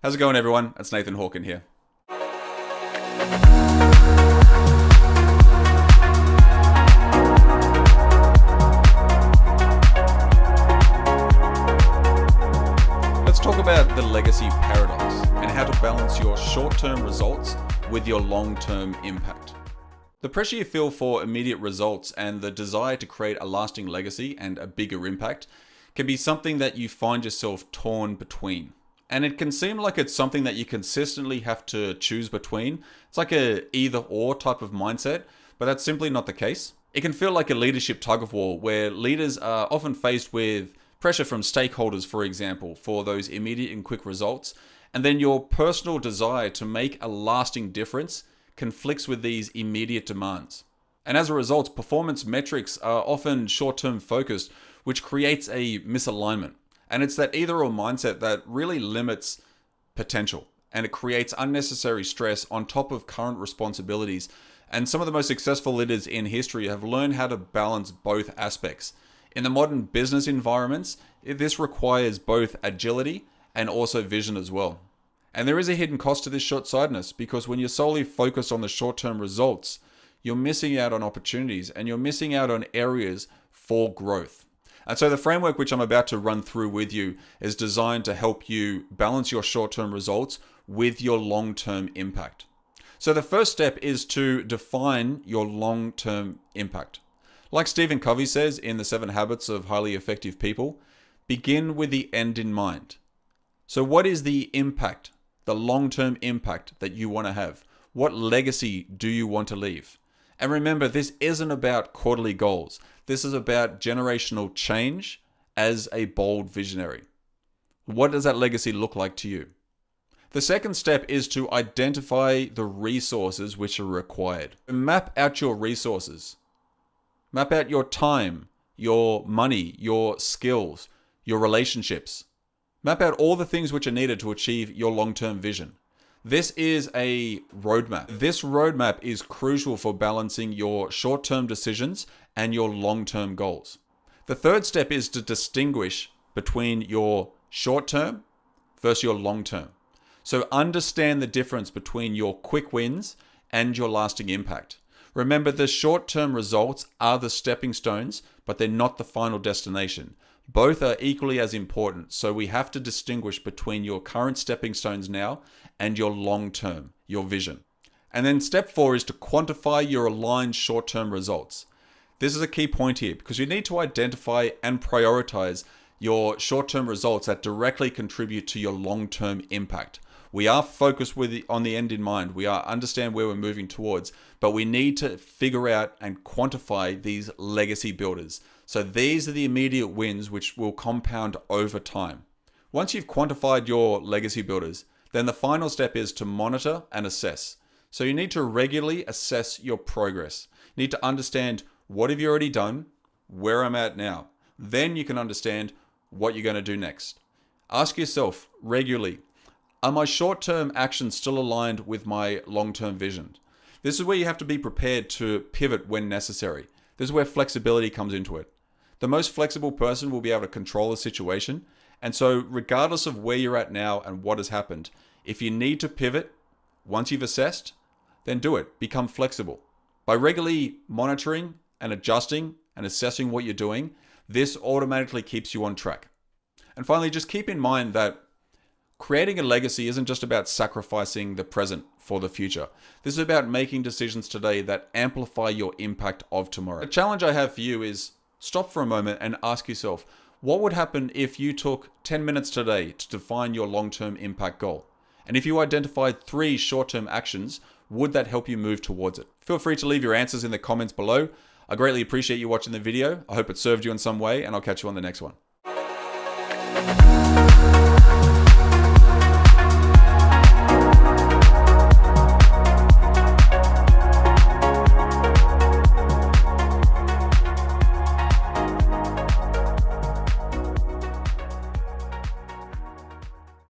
How's it going, everyone? It's Nathan Hawken here. Let's talk about the legacy paradox and how to balance your short-term results with your long-term impact. The pressure you feel for immediate results and the desire to create a lasting legacy and a bigger impact can be something that you find yourself torn between. And it can seem like it's something that you consistently have to choose between. It's like a either or type of mindset, but that's simply not the case. It can feel like a leadership tug of war where leaders are often faced with pressure from stakeholders, for example, for those immediate and quick results. And then your personal desire to make a lasting difference conflicts with these immediate demands. And as a result, performance metrics are often short-term focused, which creates a misalignment. And it's that either or mindset that really limits potential, and it creates unnecessary stress on top of current responsibilities. And some of the most successful leaders in history have learned how to balance both aspects. In the modern business environments, this requires both agility and also vision as well. And there is a hidden cost to this short-sightedness, because when you're solely focused on the short-term results, you're missing out on opportunities and you're missing out on areas for growth. And so the framework which I'm about to run through with you is designed to help you balance your short-term results with your long-term impact. So the first step is to define your long-term impact. Like Stephen Covey says in The 7 Habits of Highly Effective People, begin with the end in mind. So what is the impact, the long-term impact that you want to have? What legacy do you want to leave? And remember, this isn't about quarterly goals. This is about generational change as a bold visionary. What does that legacy look like to you? The second step is to identify the resources which are required. Map out your resources. Map out your time, your money, your skills, your relationships. Map out all the things which are needed to achieve your long-term vision. This is a roadmap. This roadmap is crucial for balancing your short-term decisions and your long-term goals. The third step is to distinguish between your short-term versus your long-term. So understand the difference between your quick wins and your lasting impact. Remember, the short-term results are the stepping stones, but they're not the final destination. Both are equally as important, so we have to distinguish between your current stepping stones now and your long-term, your vision. And then step 4 is to quantify your aligned short-term results. This is a key point here because you need to identify and prioritize your short-term results that directly contribute to your long-term impact. We are focused on the end in mind. We understand where we're moving towards, but we need to figure out and quantify these legacy builders. So these are the immediate wins which will compound over time. Once you've quantified your legacy builders, then the final step is to monitor and assess. So you need to regularly assess your progress. You need to understand what have you already done, where I'm at now. Then you can understand what you're going to do next. Ask yourself regularly, are my short-term actions still aligned with my long-term vision? This is where you have to be prepared to pivot when necessary. This is where flexibility comes into it. The most flexible person will be able to control the situation. And so regardless of where you're at now and what has happened, if you need to pivot, once you've assessed, then do it. Become flexible. By regularly monitoring and adjusting and assessing what you're doing, this automatically keeps you on track. And finally, just keep in mind that creating a legacy isn't just about sacrificing the present for the future. This is about making decisions today that amplify your impact of tomorrow. The challenge I have for you is stop for a moment and ask yourself, what would happen if you took 10 minutes today to define your long-term impact goal? And if you identified 3 short-term actions, would that help you move towards it? Feel free to leave your answers in the comments below. I greatly appreciate you watching the video. I hope it served you in some way, and I'll catch you on the next one.